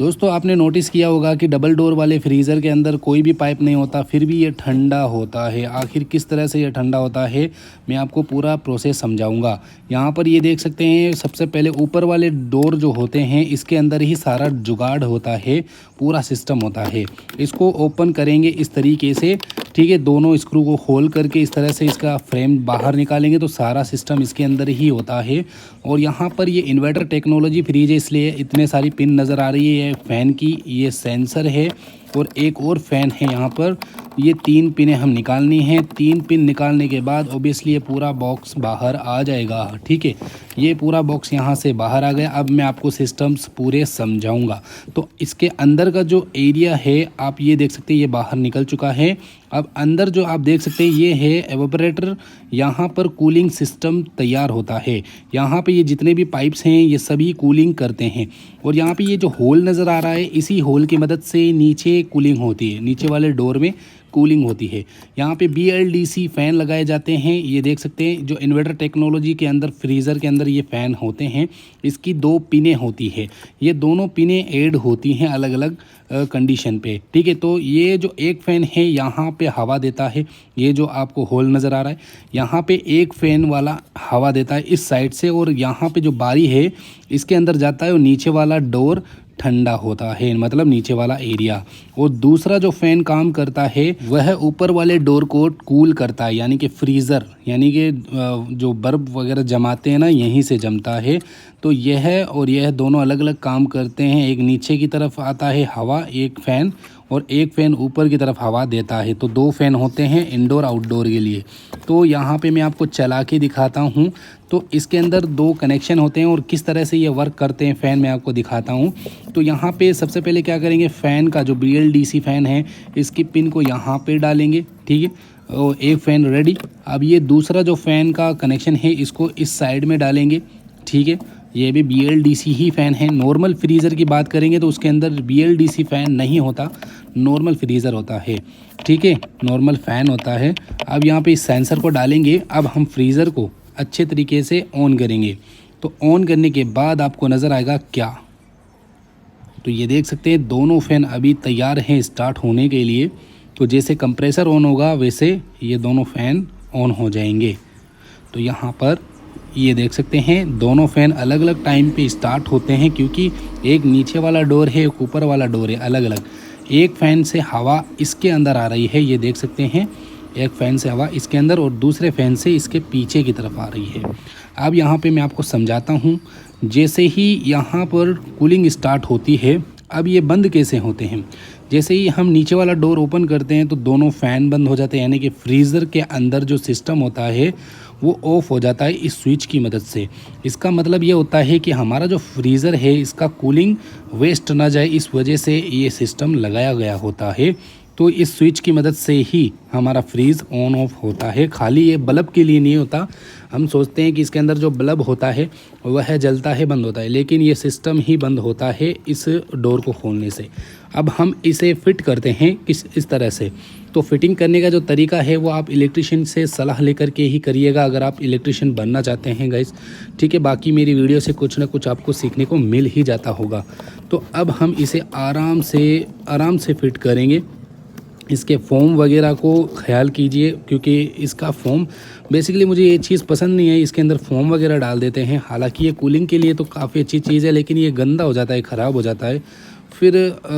दोस्तों आपने नोटिस किया होगा कि डबल डोर वाले फ्रीज़र के अंदर कोई भी पाइप नहीं होता, फिर भी ये ठंडा होता है। आखिर किस तरह से ये ठंडा होता है, मैं आपको पूरा प्रोसेस समझाऊंगा। यहाँ पर ये देख सकते हैं, सबसे पहले ऊपर वाले डोर जो होते हैं इसके अंदर ही सारा जुगाड़ होता है, पूरा सिस्टम होता है। इसको ओपन करेंगे इस तरीके से, ठीक है। दोनों स्क्रू को खोल करके इस तरह से इसका फ्रेम बाहर निकालेंगे तो सारा सिस्टम इसके अंदर ही होता है। और यहाँ पर ये इन्वर्टर टेक्नोलॉजी फ्रीज है, इसलिए इतने सारी पिन नज़र आ रही है। फ़ैन की ये सेंसर है और एक और फ़ैन है यहाँ पर। ये 3 पिनें हम निकालनी हैं। 3 पिन निकालने के बाद ऑब्वियसली ये पूरा बॉक्स बाहर आ जाएगा, ठीक है। ये पूरा बॉक्स यहाँ से बाहर आ गया। अब मैं आपको सिस्टम्स पूरे समझाऊंगा। तो इसके अंदर का जो एरिया है आप ये देख सकते हैं, ये बाहर निकल चुका है। अब अंदर जो आप देख सकते हैं ये है एवापोरेटर। यहाँ पर कूलिंग सिस्टम तैयार होता है। यहाँ पे ये जितने भी पाइप्स हैं ये सभी कूलिंग करते हैं। और यहाँ पे ये जो होल नज़र आ रहा है, इसी होल की मदद से नीचे कूलिंग होती है, नीचे वाले डोर में कूलिंग होती है। यहाँ पे BLDC फ़ैन लगाए जाते हैं। ये देख सकते हैं जो इन्वर्टर टेक्नोलॉजी के अंदर फ्रीज़र के अंदर ये फ़ैन होते हैं। इसकी 2 पिनें होती है, ये दोनों पिनें ऐड होती हैं अलग अलग कंडीशन पे, ठीक है। तो ये जो एक फ़ैन है यहाँ पे हवा देता है, ये जो आपको होल नज़र आ रहा है यहाँ पे एक फ़ैन वाला हवा देता है इस साइड से, और यहाँ पे जो बारी है इसके अंदर जाता है और नीचे वाला डोर ठंडा होता है, मतलब नीचे वाला एरिया। और दूसरा जो फ़ैन काम करता है वह ऊपर वाले डोर को कूल करता है, यानी कि फ्रीज़र, यानी कि जो बर्फ़ वगैरह जमाते हैं ना, यहीं से जमता है। तो यह और यह दोनों अलग अलग काम करते हैं। एक नीचे की तरफ आता है हवा, एक फ़ैन, और एक फ़ैन ऊपर की तरफ हवा देता है। तो 2 फ़ैन होते हैं इंडोर आउटडोर के लिए। तो यहाँ पे मैं आपको चला के दिखाता हूँ। तो इसके अंदर 2 कनेक्शन होते हैं और किस तरह से ये वर्क करते हैं फ़ैन मैं आपको दिखाता हूँ। तो यहाँ पे सबसे पहले क्या करेंगे, फ़ैन का जो BLDC फ़ैन है इसकी पिन को यहाँ पे डालेंगे, ठीक है। और एक फ़ैन रेडी। अब ये दूसरा जो फ़ैन का कनेक्शन है इसको इस साइड में डालेंगे, ठीक है। ये भी BLDC ही फ़ैन है। नॉर्मल फ्रीज़र की बात करेंगे तो उसके अंदर BLDC फ़ैन नहीं होता, नॉर्मल फ्रीज़र होता है, ठीक है, नॉर्मल फ़ैन होता है। अब यहाँ पे इस सेंसर को डालेंगे। अब हम फ्रीज़र को अच्छे तरीके से ऑन करेंगे। तो ऑन करने के बाद आपको नज़र आएगा क्या, तो ये देख सकते हैं दोनों फ़ैन अभी तैयार हैं स्टार्ट होने के लिए। तो जैसे कंप्रेसर ऑन होगा वैसे ये दोनों फ़ैन ऑन हो जाएंगे। तो यहाँ पर ये देख सकते हैं दोनों फ़ैन अलग अलग टाइम पे स्टार्ट होते हैं, क्योंकि एक नीचे वाला डोर है, एक ऊपर वाला डोर है, अलग अलग। एक फ़ैन से हवा इसके अंदर आ रही है, ये देख सकते हैं, एक फ़ैन से हवा इसके अंदर और दूसरे फ़ैन से इसके पीछे की तरफ आ रही है। अब यहाँ पे मैं आपको समझाता हूँ। जैसे ही यहाँ पर कूलिंग स्टार्ट होती है, अब ये बंद कैसे होते हैं, जैसे ही हम नीचे वाला डोर ओपन करते हैं तो दोनों फ़ैन बंद हो जाते हैं, यानी कि फ्रीज़र के अंदर जो सिस्टम होता है वो ऑफ हो जाता है इस स्विच की मदद से। इसका मतलब ये होता है कि हमारा जो फ्रीज़र है इसका कूलिंग वेस्ट ना जाए, इस वजह से ये सिस्टम लगाया गया होता है। तो इस स्विच की मदद से ही हमारा फ्रीज़ ऑन ऑफ होता है। खाली ये बल्ब के लिए नहीं होता। हम सोचते हैं कि इसके अंदर जो बल्ब होता है वह जलता है, बंद होता है, लेकिन ये सिस्टम ही बंद होता है इस डोर को खोलने से। अब हम इसे फिट करते हैं इस तरह से। तो फिटिंग करने का जो तरीका है वो आप इलेक्ट्रिशियन से सलाह लेकर के ही करिएगा, अगर आप इलेक्ट्रिशियन बनना चाहते हैं गाइस, ठीक है। बाकी मेरी वीडियो से कुछ ना कुछ आपको सीखने को मिल ही जाता होगा। तो अब हम इसे आराम से फिट करेंगे। इसके फोम वगैरह को ख्याल कीजिए, क्योंकि इसका फोम बेसिकली मुझे ये चीज़ पसंद नहीं है, इसके अंदर फोम वगैरह डाल देते हैं। हालांकि ये कूलिंग के लिए तो काफ़ी अच्छी चीज़ है, लेकिन ये गंदा हो जाता है, ख़राब हो जाता है, फिर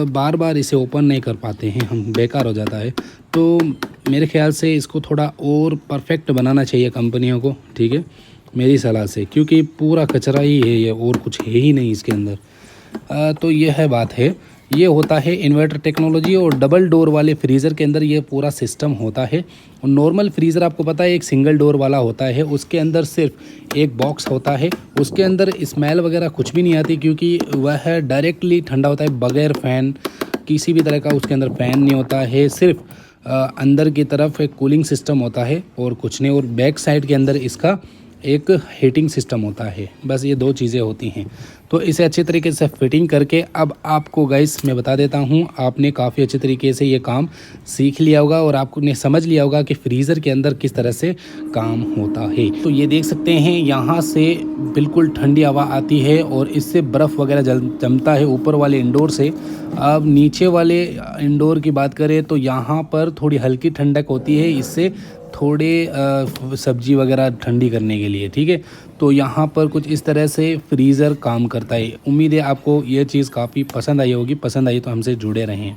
बार बार इसे ओपन नहीं कर पाते हैं हम, बेकार हो जाता है। तो मेरे ख्याल से इसको थोड़ा और परफेक्ट बनाना चाहिए कंपनियों को, ठीक है, मेरी सलाह से, क्योंकि पूरा कचरा ही है ये, और कुछ है ही नहीं इसके अंदर। तो यह है बात है। ये होता है इन्वर्टर टेक्नोलॉजी, और डबल डोर वाले फ्रीज़र के अंदर ये पूरा सिस्टम होता है। और नॉर्मल फ्रीज़र आपको पता है एक सिंगल डोर वाला होता है, उसके अंदर सिर्फ एक बॉक्स होता है, उसके अंदर स्मेल वगैरह कुछ भी नहीं आती, क्योंकि वह डायरेक्टली ठंडा होता है बगैर फ़ैन, किसी भी तरह का उसके अंदर फ़ैन नहीं होता है। सिर्फ अंदर की तरफ एक कूलिंग सिस्टम होता है और कुछ नहीं, और बैक साइड के अंदर इसका एक हीटिंग सिस्टम होता है। बस ये 2 चीज़ें होती हैं। तो इसे अच्छे तरीके से फिटिंग करके अब आपको गाइस मैं बता देता हूँ, आपने काफ़ी अच्छे तरीके से ये काम सीख लिया होगा और आपने समझ लिया होगा कि फ्रीज़र के अंदर किस तरह से काम होता है। तो ये देख सकते हैं यहाँ से बिल्कुल ठंडी हवा आती है और इससे बर्फ़ वगैरह जमता है ऊपर वाले इंडोर से। अब नीचे वाले इंडोर की बात करें तो यहाँ पर थोड़ी हल्की ठंडक होती है, इससे थोड़े सब्जी वगैरह ठंडी करने के लिए, ठीक है। तो यहाँ पर कुछ इस तरह से फ्रीज़र काम करता है। उम्मीद है आपको ये चीज़ काफ़ी पसंद आई होगी। पसंद आई तो हमसे जुड़े रहें।